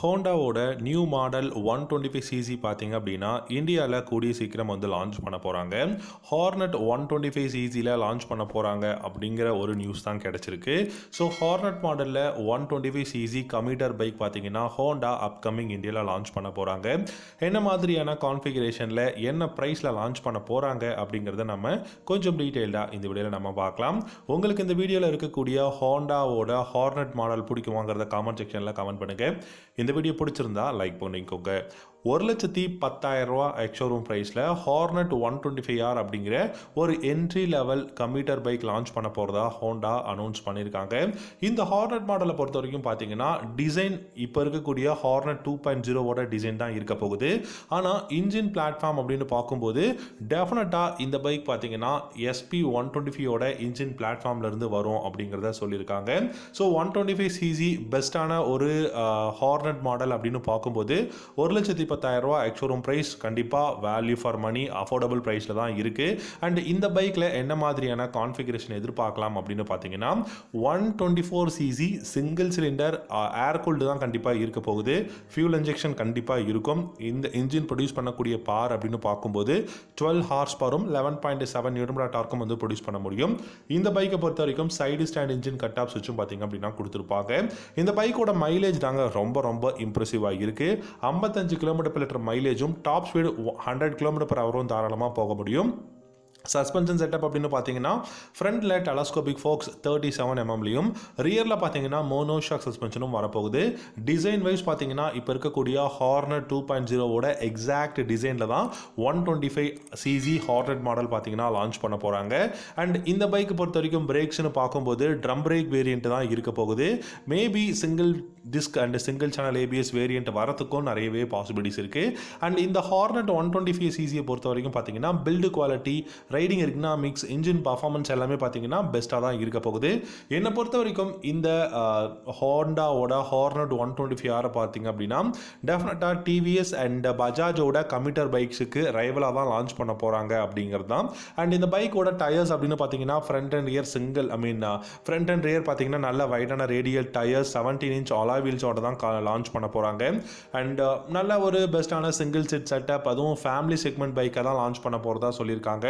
ஹோண்டாவோட new model 125cc பார்த்தீங்க அப்படின்னா இந்தியாவில் கூடிய சீக்கிரம் வந்து லான்ச் பண்ண போகிறாங்க. ஹார்னட் 125cc லான்ச் பண்ண போகிறாங்க அப்படிங்கிற ஒரு நியூஸ் தான் கிடச்சிருக்கு. ஸோ ஹார்னட் மாடலில் 125cc கம்யூட்டர் பைக் பார்த்தீங்கன்னா ஹோண்டா அப்கமிங் இந்தியாவில் லான்ச் பண்ண போகிறாங்க. என்ன மாதிரியான கான்ஃபிகரேஷனில் என்ன ப்ரைஸில் லான்ச் பண்ண போகிறாங்க அப்படிங்கிறத நம்ம கொஞ்சம் டீட்டெயில்டாக இந்த வீடியோவில் நம்ம பார்க்கலாம். உங்களுக்கு இந்த வீடியோவில் இருக்கக்கூடிய ஹோண்டாவோட ஹார்னட் மாடல் பிடிக்குமாங்கிறத காமெண்ட் செக்ஷனில் கமெண்ட் பண்ணுங்கள். இந்த வீடியோ பிடிச்சிருந்தா லைக் பண்ணிக்கோங்க. 1,10,000 எக்ஸ்-ஷோரூம் ப்ரைஸில் ஹார்னட் 125R அப்படிங்கிற ஒரு entry level computer bike launch பண்ண போகிறதா ஹோண்டா அனௌன்ஸ் பண்ணியிருக்காங்க. இந்த ஹார்னட் மாடலை பொறுத்த வரைக்கும் பார்த்தீங்கன்னா டிசைன் இப்போ இருக்கக்கூடிய ஹார்னட் 2.0 டிசைன் தான் இருக்க போகுது. ஆனால் இன்ஜின் பிளாட்ஃபார்ம் அப்படின்னு பார்க்கும்போது டெஃபினட்டாக இந்த பைக் பார்த்தீங்கன்னா SP125 இன்ஜின் பிளாட்ஃபார்ம்லேருந்து வரும் அப்படிங்கிறத சொல்லியிருக்காங்க. ஸோ 125cc பெஸ்ட்டான ஒரு ஹார்னட் மாடல் அப்படின்னு பார்க்கும்போது 1,10,000 எக்ஸ்-ஷோரூம் ப்ரைஸ் கண்டிப்பாக வேல்யூ ஃபார் மணி அஃபோர்டபுள் ப்ரைஸில் தான் இருக்குது. அண்ட் இந்த பைக்கில் என்ன மாதிரியான கான்ஃபிகரேஷன் எதிர்பார்க்கலாம் அப்படின்னு பார்த்தீங்கன்னா 124cc சிங்கிள் சிலிண்டர் ஏர் கூல்டு தான் கண்டிப்பாக இருக்க போகுது. ஃபியூல் இன்ஜெக்ஷன் கண்டிப்பாக இருக்கும். இந்த இன்ஜின் ப்ரொடியூஸ் பண்ணக்கூடிய பவர் அப்படின்னு பார்க்கும்போது 12 ஹார்ஸ் பவரும் 11.7 நியூட்டன் டார்க்கும் வந்து ப்ரொடியூஸ் பண்ண முடியும். இந்த பைக்கை பொறுத்த வரைக்கும் side stand engine cut off சுவிட்சும் பார்த்தீங்க அப்படின்னா கொடுத்துருப்பாங்க. இந்த பைக்கோட மைலேஜ் தாங்க ரொம்ப இம்ப்ரெசிவாக இருக்குது. 55 km/லிட்டர் மைலேஜும் டாப் ஸ்பீடு 100 km/h தாராளமாக போக முடியும். சஸ்பென்ஷன் செட்டப் அப்படின்னு பார்த்தீங்கன்னா ஃப்ரண்ட்டில் டெலஸ்கோபிக் ஃபோக்ஸ் 37 mmலையும் ரியரில் பார்த்தீங்கன்னா மோனோஷாக் சஸ்பென்ஷனும் வரப்போகுது. டிசைன் வைஸ் பார்த்தீங்கன்னா இப்போ இருக்கக்கூடிய ஹார்னட் 2.0 எக்ஸாக்ட் டிசைனில் தான் 125cc ஹார்னட் மாடல் பார்த்தீங்கன்னா லான்ச் பண்ண போகிறாங்க. அண்ட் இந்த பைக்கு பொறுத்த வரைக்கும் பிரேக்ஸ்னு பார்க்கும்போது ட்ரம் பிரேக் வேரியன்ட் தான் இருக்க போகுது. Maybe single disc and single channel ABS variant வரத்துக்கும் நிறையவே பாசிபிலிட்டிஸ் இருக்குது. அண்ட் இந்த ஹார்னட் 125cc பொறுத்த வரைக்கும் பார்த்தீங்கன்னா build quality, riding ergonomics, engine performance எல்லாமே பார்த்தீங்கன்னா பெஸ்ட்டாக தான் இருக்க போகுது. என்னை பொறுத்த வரைக்கும் இந்த ஹோண்டாவோட ஹார்னட் 125R பார்த்தீங்க அப்படின்னா டெஃபினட்டாக டிவிஎஸ் அண்ட் பஜாஜோட கம்யூட்டர் பைக்ஸுக்கு ரைவலாக தான் லான்ச் பண்ண போகிறாங்க அப்படிங்கிறது தான். அண்ட் இந்த பைக்கோட டயர்ஸ் அப்படின்னு பார்த்தீங்கன்னா front and rear front and rear பார்த்தீங்கன்னா நல்ல வைடான ரேடியல் டயர்ஸ் 17 inch அலாய் வீல்ஸோட தான் லான்ச் பண்ண போகிறாங்க. அண்ட் நல்ல ஒரு பெஸ்ட்டான சிங்கிள் சீட் செட்டப், அதுவும் ஃபேமிலி செக்மெண்ட் பைக்கை தான் லான்ச் பண்ண போகிறதா சொல்லியிருக்காங்க.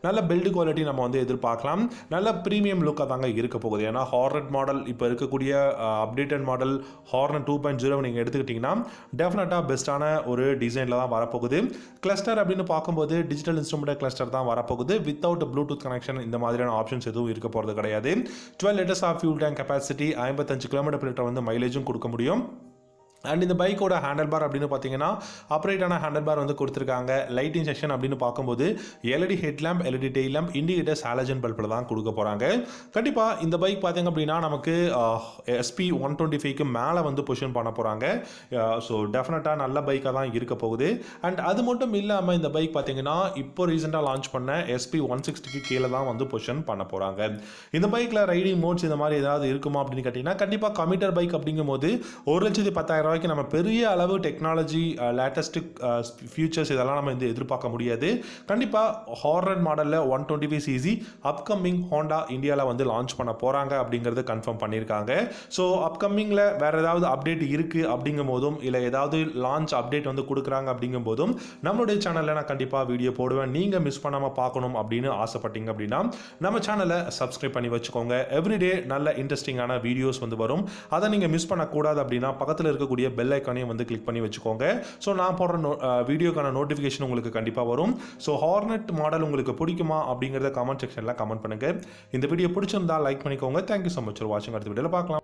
நல்ல பில்டு குவாலிட்டி நம்ம வந்து எதிர்பார்க்கலாம். நல்ல ப்ரீமியம் லுக்காக தாங்க இருக்க போகுது. ஏன்னா ஹார்னட் மாடல் இப்போ இருக்கக்கூடிய அப்டேட்டட் மாடல் ஹார்னட் 2.0 நீங்கள் எடுத்துக்கிட்டிங்கன்னா டெஃபினட்டாக பெஸ்ட்டான ஒரு டிசைனில் தான் வரப்போகுது. கிளஸ்டர் அப்படின்னு பார்க்கும்போது டிஜிட்டல் இன்ஸ்ட்ருமெண்ட் கிளஸ்டர் தான் வரப்போகுது. வித்தவுட் ப்ளூடூத் கனெக்ஷன் இந்த மாதிரியான ஆப்ஷன்ஸ் எதுவும் இருக்க போகிறது கிடையாது. 12 liters of fuel tank capacity, 55 km/h வந்து மைலேஜும் கொடுக்க முடியும். அண்ட் இந்த பைக்கோட ஹேண்டில் பார் அப்படின்னு பார்த்தீங்கன்னா அப்ரைட்டான ஹேண்டில் பார் வந்து கொடுத்துருக்காங்க. லைட்டிங் செக்ஷன் அப்படின்னு பார்க்கும்போது LED headlamp, LED tail lamp, indicators halogen பல்பில் தான் கொடுக்க போகிறாங்க. கண்டிப்பாக இந்த பைக் பார்த்தீங்க அப்படின்னா நமக்கு SP125க்கு மேலே வந்து பொசிஷன் பண்ண போகிறாங்க. ஸோ டெஃபினட்டாக நல்ல பைக்காக தான் இருக்க போகுது. அண்ட் அது மட்டும் இல்லாமல் இந்த பைக் பார்த்தீங்கன்னா இப்போ ரீசெண்டாக லான்ச் பண்ண SP160க்கு கீழே தான் வந்து பொசிஷன் பண்ண போகிறாங்க. இந்த பைக்கில் ரைடிங் மோட்ஸ் இந்த மாதிரி ஏதாவது இருக்குமா அப்படின்னு கேட்டிங்கன்னா கண்டிப்பாக கம்யூட்டர் பைக் அப்படிங்கும்போது 1,10,000 நம்ம பெரிய அளவு டெக்னாலஜி லேட்டஸ்ட் ஃபியூச்சர்ஸ் இதெல்லாம் நம்ம வந்து எதிர்பார்க்க முடியாது. கண்டிப்பாக ஹார்னட் மாடலில் 125cc அப்கமிங் ஹோண்டா இந்தியாவில் வந்து லான்ச் பண்ண போகிறாங்க அப்படிங்கிறது கன்ஃபார்ம் பண்ணியிருக்காங்க. ஸோ அப்கமிங்கில் வேறு ஏதாவது அப்டேட் இருக்குது அப்படிங்கும் போதும் இல்லை ஏதாவது லான்ச் அப்டேட் வந்து கொடுக்குறாங்க அப்படிங்கும் போதும் நம்மளுடைய சேனலில் நான் கண்டிப்பாக வீடியோ போடுவேன். நீங்கள் மிஸ் பண்ணாமல் பார்க்கணும் அப்படின்னு ஆசைப்பட்டீங்க அப்படின்னா நம்ம சேனலை சப்ஸ்கிரைப் பண்ணி வச்சுக்கோங்க. எவ்ரிடே நல்ல இன்ட்ரெஸ்டிங்கான வீடியோஸ் வந்து வரும். அதை நீங்கள் மிஸ் பண்ணக்கூடாது அப்படின்னா பக்கத்தில் இருக்கக்கூடிய பெல் ஐக்கானையும் வந்து கிளிக் பண்ணி வச்சுக்கோங்க. ஸோ நான் போடுற வீடியோக்கான நோட்டிஃபிகேஷன் உங்களுக்கு கண்டிப்பாக வரும். ஸோ ஹார்னட் மாடல் உங்களுக்கு பிடிக்குமா அப்படிங்கிறத கமெண்ட் செக்ஷனில் கமெண்ட் பண்ணுங்கள். இந்த வீடியோ பிடிச்சிருந்தா லைக் பண்ணிக்கோங்க. தேங்க்யூ ஸோ மச் ஃபார் வாட்சிங். அடுத்த வீடியோவில் பார்க்கலாம்.